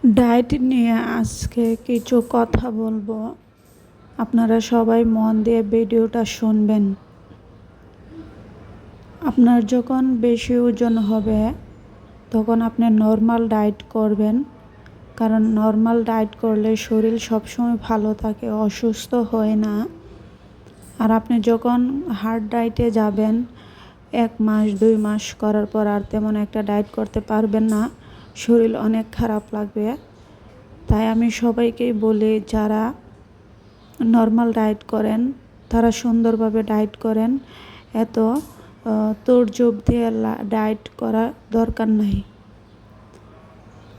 Diet নিয়ে আজকে কিছু কথা বলবো। আপনারা সবাই মন দিয়ে ভিডিওটা শুনবেন। আপনার যখন বেশি ওজন হবে তখন আপনি নর্মাল ডায়েট করবেন, কারণ নর্মাল ডায়েট করলে শরীর সবসময় ভালো থাকে, অসুস্থ হয় না। আর আপনি যখন হার্ড ডায়েটে যাবেন 1 মাস 2 মাস করার পর আর তেমন একটা ডায়েট করতে পারবেন না, শরীর অনেক খারাপ লাগবে। তাই আমি সবাইকেই বলি, যারা নর্মাল ডায়েট করেন তারা সুন্দরভাবে ডায়েট করেন, এত তোড়জোড় দিয়ে ডায়েট করা দরকার নাই।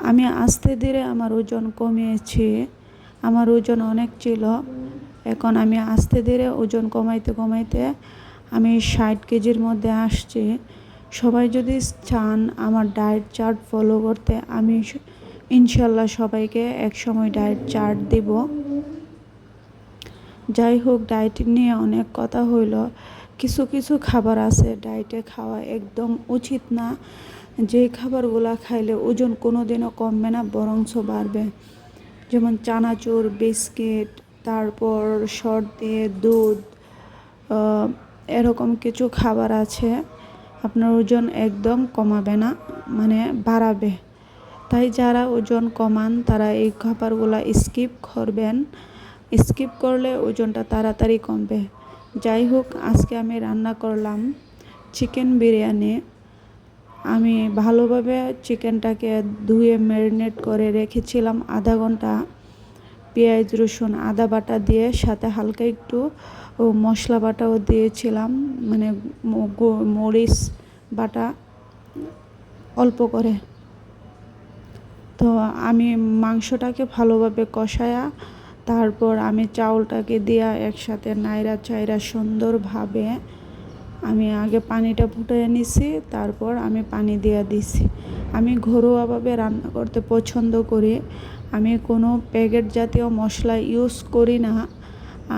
আমি আস্তে ধীরে আমার ওজন কমিয়েছি। আমার ওজন অনেক ছিল, এখন আমি আস্তে ধীরে ওজন কমাইতে আমি 60 কেজির মধ্যে আসছি। সবাই যদি চান আমার ডায়েট চার্ট ফলো করতে, আমি ইনশাল্লাহ সবাইকে একসময় ডায়েট চার্ট দিব। যাই হোক, ডায়েট নিয়ে অনেক কথা হইল। কিছু খাবার আছে ডায়েটে খাওয়া একদম উচিত না, যে খাবারগুলো খাইলে ওজন কোনোদিনও কমবে না, বরঞ্চ বাড়বে। যেমন চানাচুর, বিস্কিট, তারপর শর্ট দিয়ে দুধ, এরকম কিছু খাবার আছে আপনার ওজন একদম কমাবে না, মানে বাড়াবে। তাই যারা ওজন কমান তারা এই খাবারগুলো স্কিপ করবেন। স্কিপ করলে ওজনটা তাড়াতাড়ি কমবে। যাই হোক, আজকে আমি রান্না করলাম চিকেন বিরিয়ানি। আমি ভালোভাবে চিকেনটাকে ধুয়ে ম্যারিনেট করে রেখেছিলাম আধা ঘন্টা। পেঁয়াজ, রসুন, আদা বাটা দিয়ে সাথে হালকা একটু মশলা বাটাও দিয়েছিলাম, মানে মরিচ বাটা অল্প করে। তো আমি মাংসটাকে ভালোভাবে কষায়া তারপর আমি চাউলটাকে দিয়া একসাথে নাইরা চাইরা সুন্দরভাবে আমি আগে পানিটা ফুটিয়ে নিছি, তারপর আমি পানি দিয়ে দিছি। আমি ঘরোয়াভাবে রান্না করতে পছন্দ করি। আমি কোনো প্যাকেট জাতীয় মশলা ইউজ করি না।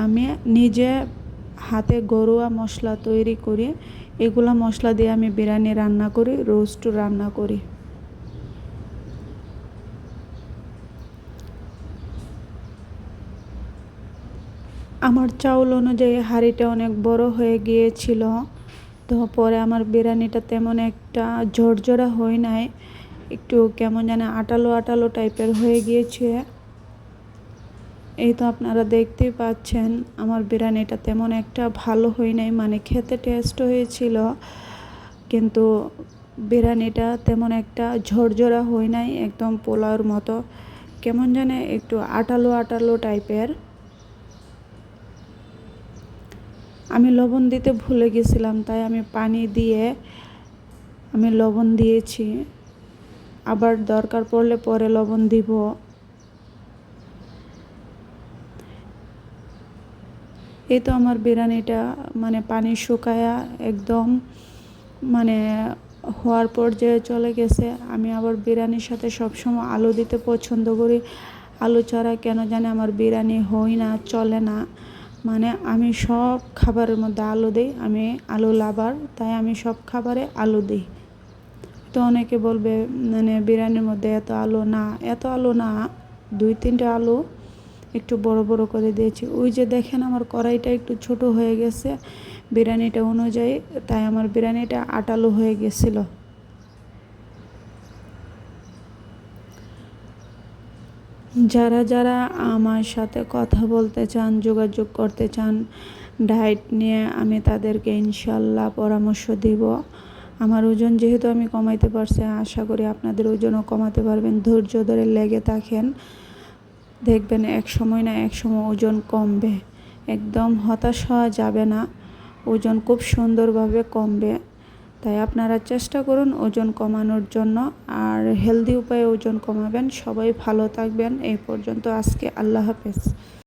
আমি নিজে হাতে ঘরোয়া মশলা তৈরি করি। এগুলা মশলা দিয়ে আমি বিরিয়ানি রান্না করি, রোস্ট রান্না করি। আমার চাউল অনুযায়ী হাঁড়িটা অনেক বড় হয়ে গিয়েছিল, তো পরে আমার বিরিয়ানিটা তেমন একটা ঝরঝরা হয় নাই, একটু কেমন যেন আটালো আটালো টাইপের হয়ে গিয়েছে। এই তো আপনারা দেখতেই পাচ্ছেন, আমার বিরিয়ানিটা তেমন একটা ভালো হয় নাই, মানে খেতে টেস্ট হয়েছিল কিন্তু বিরিয়ানিটা তেমন একটা ঝরঝরা হয় নাই, একদম পোলাওর মতো কেমন যেন একটু আটালো আটালো টাইপের। আমি লবণ দিতে ভুলে গেছিলাম, তাই আমি পানি দিয়ে আমি লবণ দিয়েছি, আবার দরকার পড়লে পরে লবণ দিব। এই তো আমার বিরিয়ানিটা মানে পানি শুকায়া একদম মানে হওয়ার পর্যায়ে চলে গেছে। আমি আবার বিরিয়ানির সাথে সবসময় আলু দিতে পছন্দ করি। আলু ছাড়া কেন জানি আমার বিরিয়ানি হয় না, চলে না। মানে আমি সব খাবারের মধ্যে আলু দিই, আমি আলু লাভার, তাই আমি সব খাবারে আলু দিই। তো অনেকে বলবে মানে বিরিয়ানির মধ্যে এত আলু না, 2-3টা আলু একটু বড় বড় করে দিয়েছি। ওই যে দেখেন আমার কড়াইটা একটু ছোট হয়ে গেছে বিরিয়ানিটা অনুযায়ী, তাই আমার বিরিয়ানিটা আটালো হয়ে গেছিলো। যারা আমার সাথে কথা বলতে চান, যোগাযোগ করতে চান ডায়েট নিয়ে, আমি তাদেরকে ইনশাল্লাহ পরামর্শ দিব। আমার ওজন যেহেতু আমি কমাইতে পারছি, আশা করি আপনাদের ওজনও কমাতে পারবেন। ধৈর্য ধরে লেগে থাকেন, দেখবেন এক সময় না এক সময় ওজন কমবে। একদম হতাশ হওয়া যাবে না, ওজন খুব সুন্দরভাবে কমবে। তাই আপনারা চেষ্টা করুন ওজন কমানোর জন্য, আর হেলদি উপায়ে ওজন কমাবেন। সবাই ভালো থাকবেন। এই পর্যন্ত আজকে, আল্লাহ হাফেজ।